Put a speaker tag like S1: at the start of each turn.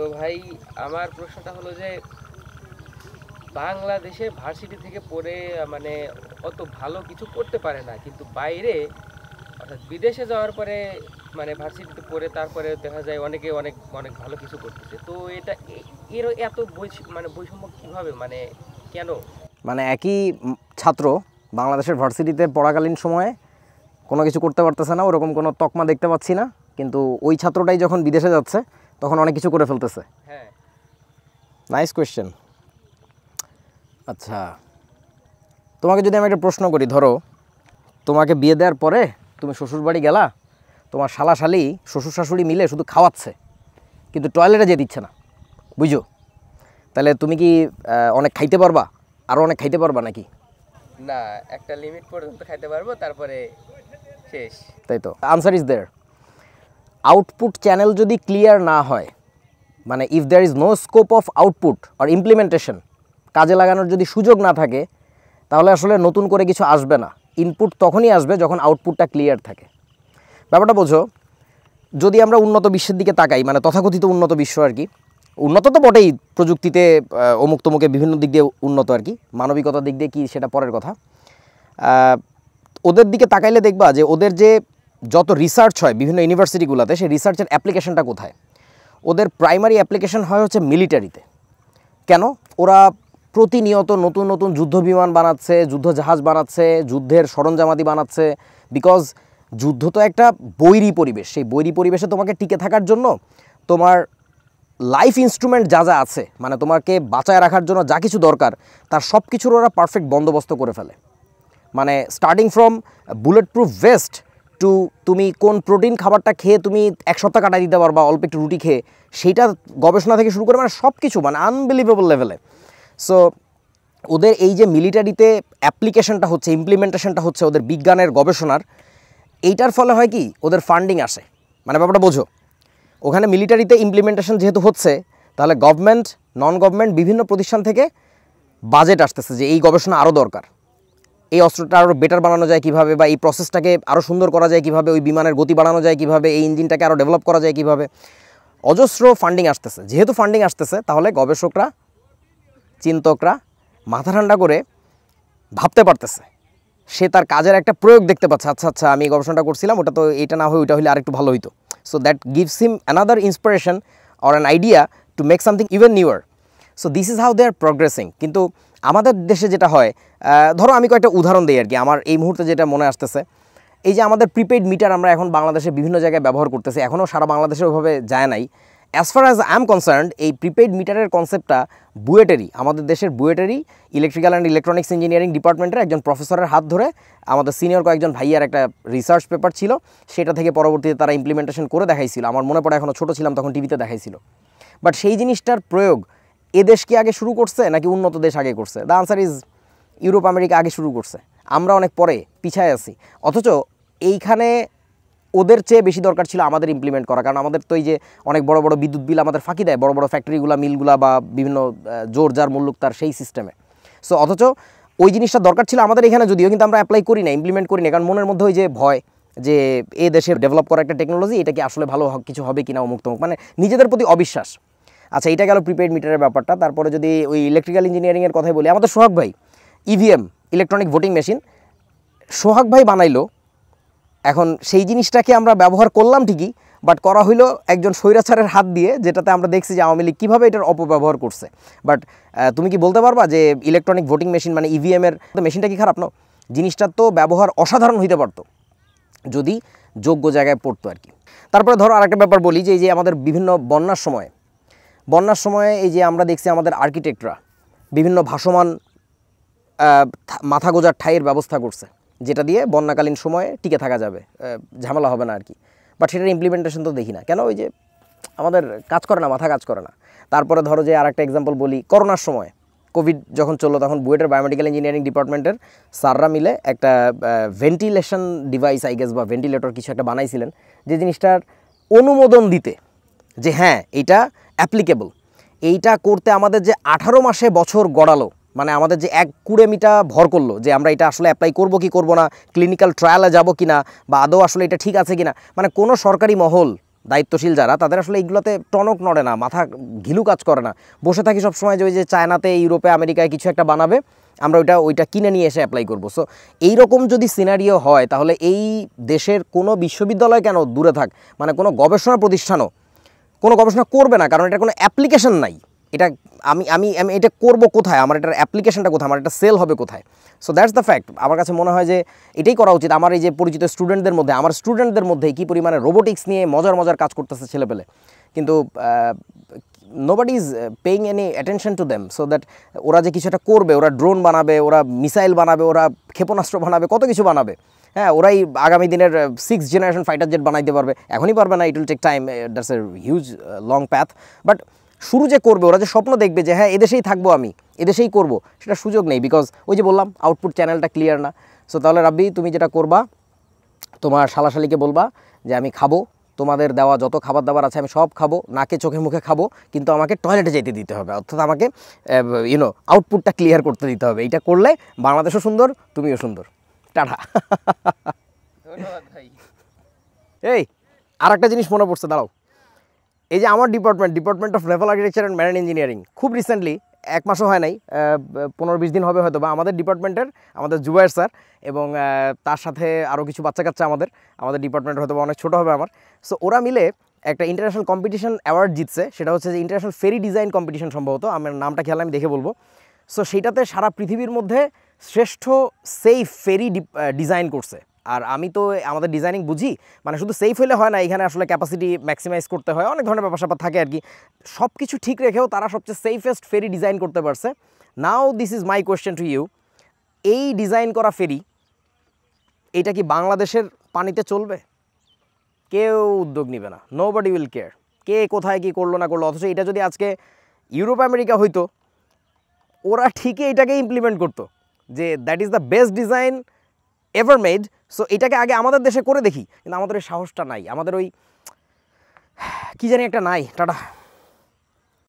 S1: তো ভাই আমার প্রশ্নটা হলো যে বাংলাদেশে ভার্সিটি থেকে পড়ে মানে অত ভালো কিছু করতে পারে না, কিন্তু বাইরে অর্থাৎ বিদেশে যাওয়ার পরে মানে ভার্সিটিতে পড়ে তারপরে দেখা যায় অনেকে অনেক অনেক ভালো কিছু করতেছে। তো এটা এর এত মানে বৈষম্য কিভাবে, মানে কেন?
S2: মানে একই ছাত্র বাংলাদেশের ভার্সিটিতে পড়াকালীন সময়ে কোনো কিছু করতে পারতেছে না, ওরকম কোনো তকমা দেখতে পাচ্ছি না, কিন্তু ওই ছাত্রটাই যখন বিদেশে যাচ্ছে তখন অনেক কিছু করে ফেলতেছে।
S1: হ্যাঁ,
S2: নাইস কোয়েশ্চেন। আচ্ছা, তোমাকে যদি আমি একটা প্রশ্ন করি, ধরো তোমাকে বিয়ে দেওয়ার পরে তুমি শ্বশুরবাড়ি গেলা, তোমার শালা শালি শ্বশুর শাশুড়ি মিলে শুধু খাওয়াচ্ছে কিন্তু টয়লেটে যেতে দিচ্ছে না, বুঝো? তাহলে তুমি কি অনেক খাইতে পারবা, আরও অনেক খাইতে পারবা নাকি?
S1: না, একটা লিমিট পর্যন্ত খাইতে পারবো, তারপরে শেষ।
S2: তাই তো, answer is there. Output channel যদি ক্লিয়ার না হয়, মানে if there is no scope of output আর ইমপ্লিমেন্টেশন, কাজে লাগানোর যদি সুযোগ না থাকে, তাহলে আসলে নতুন করে কিছু আসবে না। ইনপুট তখনই আসবে যখন আউটপুটটা ক্লিয়ার থাকে। ব্যাপারটা বোঝো, যদি আমরা উন্নত বিশ্বের দিকে তাকাই, মানে তথাকথিত উন্নত বিশ্ব আর কি, উন্নত তো বটেই, প্রযুক্তিতে অমুক তমুকে বিভিন্ন দিক দিয়ে উন্নত আর কি, মানবিকতার দিক দিয়ে কি সেটা পরের কথা। ওদের দিকে তাকাইলে দেখবা যে ওদের যে যত রিসার্চ হয় বিভিন্ন ইউনিভার্সিটিগুলোতে, সেই রিসার্চের অ্যাপ্লিকেশনটা কোথায়? ওদের প্রাইমারি অ্যাপ্লিকেশন হয় হচ্ছে মিলিটারিতে। কেন? ওরা প্রতিনিয়ত নতুন নতুন যুদ্ধ বিমান বানাচ্ছে, যুদ্ধ জাহাজ বানাচ্ছে, যুদ্ধের সরঞ্জামাদি বানাচ্ছে, বিকজ যুদ্ধ তো একটা বৈরী পরিবেশ। সেই বৈরী পরিবেশে তোমাকে টিকে থাকার জন্য তোমার লাইফ ইনস্ট্রুমেন্ট যা যা আছে, মানে তোমাকে বাঁচায় রাখার জন্য যা কিছু দরকার, তার সব কিছুর ওরা পারফেক্ট বন্দোবস্ত করে ফেলে। মানে starting from bullet proof vest to তুমি কোন প্রোটিন খাবারটা খেয়ে তুমি এক সপ্তাহ কাটাই দিতে পারবা অল্প একটু রুটি খেয়ে, সেইটা গবেষণা থেকে শুরু করে মানে সব কিছু মানে আনবিলিভেবল লেভেলে। সো ওদের এই যে মিলিটারিতে অ্যাপ্লিকেশনটা হচ্ছে, ইমপ্লিমেন্টেশনটা হচ্ছে ওদের বিজ্ঞানের গবেষণার, এইটার ফলে হয় কি ওদের ফান্ডিং আসে। মানে ব্যাপারটা বোঝো, ওখানে মিলিটারিতে ইমপ্লিমেন্টেশন যেহেতু হচ্ছে, তাহলে গভর্নমেন্ট নন গভর্নমেন্ট বিভিন্ন প্রতিষ্ঠান থেকে বাজেট আসতেছে যে এই গবেষণা আরও দরকার, এই অস্ত্রটা আরও বেটার বানানো যায় কীভাবে, বা এই প্রসেসটাকে আরও সুন্দর করা যায় কীভাবে, ওই বিমানের গতি বাড়ানো যায় কীভাবে, এই ইঞ্জিনটাকে আরও ডেভেলপ করা যায় কীভাবে। অজস্র ফান্ডিং আসতেছে। যেহেতু ফান্ডিং আসতেছে, তাহলে গবেষকরা, চিন্তকরা মাথা ঠান্ডা করে ভাবতে পারতেছে, সে তার কাজের একটা প্রয়োগ দেখতে পাচ্ছে। আচ্ছা আচ্ছা, আমি গবেষণাটা করছিলাম, ওটা তো এটা না হয়ে ওইটা হলে আরেকটু ভালো হইতো। So that gives him another inspiration or an idea to make something even newer. So this is how they are progressing. কিন্তু আমাদের দেশে যেটা হয়, ধরো আমি কয়েকটা উদাহরণ দিই আর কি, আমার এই মুহূর্তে যেটা মনে আসতেছে, এই যে আমাদের প্রিপেইড মিটার আমরা এখন বাংলাদেশে বিভিন্ন জায়গায় ব্যবহার করতেছি, এখনও সারা বাংলাদেশে ওইভাবে যায় নাই। As far as I am concerned, এই প্রিপেইড মিটারের কনসেপ্টটা বুয়েটেরই, আমাদের দেশের বুয়েটেরই ইলেকট্রিক্যাল অ্যান্ড ইলেকট্রনিক্স ইঞ্জিনিয়ারিং ডিপার্টমেন্টের একজন প্রফেসরের হাত ধরে আমাদের সিনিয়র কয়েকজন ভাইয়ার একটা রিসার্চ পেপার ছিল, সেটা থেকে পরবর্তীতে তারা ইমপ্লিমেন্টেশন করে দেখাইছিল। আমার মনে পড়ে, এখনও ছোটো ছিলাম তখন টিভিতে দেখাইছিল। বাট সেই জিনিসটার প্রয়োগ এ দেশ কি আগে শুরু করছে নাকি উন্নত দেশ আগে করছে? The answer is Europe America আগে শুরু করছে, আমরা অনেক পরে পিছায় আছি। অথচ এইখানে ওদের চেয়ে বেশি দরকার ছিল আমাদের ইমপ্লিমেন্ট করা, কারণ আমাদের তো এই যে অনেক বড় বড় বিদ্যুৎ বিল আমাদের ফাঁকি দেয় বড় বড় ফ্যাক্টরিগুলো, মিলগুলা বা বিভিন্ন জোর যার মুল্লুক তার সেই সিস্টেমে। সো অথচ ওই জিনিসটা দরকার ছিল আমাদের এখানে, যদিও কিন্তু আমরা অ্যাপ্লাই করি না, ইমপ্লিমেন্ট করি না, কারণ মনের মধ্যে ওই যে ভয় যে এ দেশের ডেভেলপ করা একটা টেকনোলজি, এটা কি আসলে ভালো কিছু হবে কিনা, অমুক তমুক, মানে নিজেদের প্রতি অবিশ্বাস। আচ্ছা, এটা গেল প্রিপেইড মিটারের ব্যাপারটা। তারপরে যদি ওই ইলেকট্রিক্যাল ইঞ্জিনিয়ারিংয়ের কথাই বলি, আমাদের সোহাগ ভাই ইভিএম ইলেকট্রনিক ভোটিং মেশিন সোহাগ ভাই বানাইলো। এখন সেই জিনিসটাকে আমরা ব্যবহার করলাম ঠিকই, বাট করা হইলো একজন স্বৈরাচারের হাত দিয়ে, যেটাতে আমরা দেখছি যে আওয়ামী লীগ কীভাবে এটার অপব্যবহার করছে। বাট তুমি কি বলতে পারবা যে ইলেকট্রনিক ভোটিং মেশিন মানে ইভিএমের মেশিনটা কি খারাপ? না, জিনিসটার তো ব্যবহার অসাধারণ হইতে পারতো যদি যোগ্য জায়গায় পড়তো আর কি। তারপরে ধরো আরেকটা ব্যাপার বলি, যে এই যে আমাদের বিভিন্ন বন্যার সময়ে এই যে আমরা দেখছি আমাদের আর্কিটেক্টরা বিভিন্ন ভাসমান মাথা গোজার ঠাইয়ের ব্যবস্থা করছে, যেটা দিয়ে বন্যাকালীন সময়ে টিকে থাকা যাবে, ঝামেলা হবে না আর কি। বাট সেটার ইমপ্লিমেন্টেশন তো দেখি না কেন, ওই যে আমাদের কাজ করে না, মাথা কাজ করে না। তারপরে ধরো যে আরেকটা এক্সাম্পল বলি, করোনার সময় কোভিড যখন চললো, তখন বুয়েটের বায়োমেডিক্যাল ইঞ্জিনিয়ারিং ডিপার্টমেন্টের স্যাররা মিলে একটা ভেন্টিলেশন ডিভাইস আই গেস বা ভেন্টিলেটর কিছু একটা বানাইছিলেন, যে জিনিসটার অনুমোদন দিতে যে হ্যাঁ এইটা অ্যাপ্লিকেবল। এইটা করতে আমাদের যে 18 মাসে বছর গড়ালো, মানে আমাদের যে এক কুড়েমিটা ভর করলো যে আমরা এটা আসলে অ্যাপ্লাই করবো কি করবো না, ক্লিনিক্যাল ট্রায়ালে যাবো কি না, বা আদৌ আসলে এটা ঠিক আছে কি না, মানে কোনো সরকারি মহল দায়িত্বশীল যারা, তাদের আসলে এইগুলোতে টনক নড়ে না, মাথা ঘিলু কাজ করে না, বসে থাকি সব সময় যে ওই যে চায়নাতে, ইউরোপে, আমেরিকায় কিছু একটা বানাবে, আমরা ওইটা কিনে নিয়ে এসে অ্যাপ্লাই করবো। সো এইরকম যদি সিনারিও হয়, তাহলে এই দেশের কোনো বিশ্ববিদ্যালয় কেন দূরে থাক, মানে কোনো গবেষণা প্রতিষ্ঠানও কোনো গবেষণা করবে না, কারণ এটা কোনো অ্যাপ্লিকেশন নাই। এটা আমি আমি আমি এটা করবো কোথায়, আমার এটার অ্যাপ্লিকেশনটা কোথায়, আমার এটা সেল হবে কোথায়? So that's the fact. আমার কাছে মনে হয় যে এটাই করা উচিত। আমার এই যে পরিচিত স্টুডেন্টদের মধ্যে, আমার স্টুডেন্টদের মধ্যে কী পরিমাণে রোবোটিক্স নিয়ে মজার মজার কাজ করতেছে ছেলেপেলে, কিন্তু nobody is paying any attention to them. So that ওরা যে কিছু একটা করবে, ওরা ড্রোন বানাবে, ওরা মিসাইল বানাবে, ওরা ক্ষেপণাস্ত্র বানাবে, কত কিছু বানাবে। হ্যাঁ, ওরাই আগামী দিনের 6th জেনারেশন ফাইটার জেট বানাইতে পারবে। এখনই পারবে না, it will take time, that's a huge long path. But শুরু যে করবে, ওরা যে স্বপ্ন দেখবে যে হ্যাঁ এদেশেই থাকবো, আমি এদেশেই করব, সেটা সুযোগ নেই, বিকজ ওই যে বললাম আউটপুট চ্যানেলটা ক্লিয়ার না। সো তাহলে রাব্বি, তুমি যেটা করবা, তোমার শালাশালিকে বলবা যে আমি খাবো, তোমাদের দেওয়া যত খাবার দাবার আছে আমি সব খাবো, নাকে চোখে মুখে খাবো, কিন্তু আমাকে টয়লেটে যেতে দিতে হবে, অর্থাৎ আমাকে আউটপুটটা ক্লিয়ার করতে দিতে হবে। এইটা করলে বাংলাদেশও সুন্দর, তুমিও সুন্দর। টাটা।
S1: ধন্যবাদ ভাই।
S2: এই আর একটা জিনিস মনে পড়ছে, দাঁড়াও। এই যে আমার department of naval architecture and marine engineering, খুব রিসেন্টলি, 1 মাসও হয় নাই, 15-20 দিন হবে হয়তো বা, আমাদের ডিপার্টমেন্টের, আমাদের জুবায়ের স্যার এবং তার সাথে আরও কিছু বাচ্চা কাচ্চা, আমাদের ডিপার্টমেন্ট হয়তো বা অনেক ছোটো হবে আমার। সো ওরা মিলে একটা ইন্টারন্যাশনাল কম্পিটিশন অ্যাওয়ার্ড জিতছে, সেটা হচ্ছে যে ইন্টারন্যাশনাল ফেরি ডিজাইন কম্পিটিশন সম্ভবত, আমার নামটা খেয়াল আমি দেখে বলবো। সো সেইটাতে সারা পৃথিবীর মধ্যে শ্রেষ্ঠ সেফ ফেরি ডিজাইন করছে। আর আমি তো আমাদের ডিজাইনিং বুঝি, মানে শুধু সেফ হলে হয় না, এখানে আসলে ক্যাপাসিটি ম্যাক্সিমাইজ করতে হয়, অনেক ধরনের ব্যাপার স্যাপার থাকে আর কি। সব কিছু ঠিক রেখেও তারা সবচেয়ে সেফেস্ট ফেরি ডিজাইন করতে পারছে। Now this is my question to you, এই ডিজাইন করা ফেরি, এইটা কি বাংলাদেশের পানিতে চলবে? কেউ উদ্যোগ নেবে না, নোবডি উইল কেয়ার কে কোথায় কী করলো না করলো। অথচ এটা যদি আজকে ইউরোপ আমেরিকা হইতো, ওরা ঠিকই এটাকে ইমপ্লিমেন্ট করতো যে that is the best design ever made. So এটাকে আগে আমাদের দেশে করে দেখি, কিন্তু আমাদের ওই সাহসটা নাই, আমাদের ওই কী জানি একটা নাই। টাটা।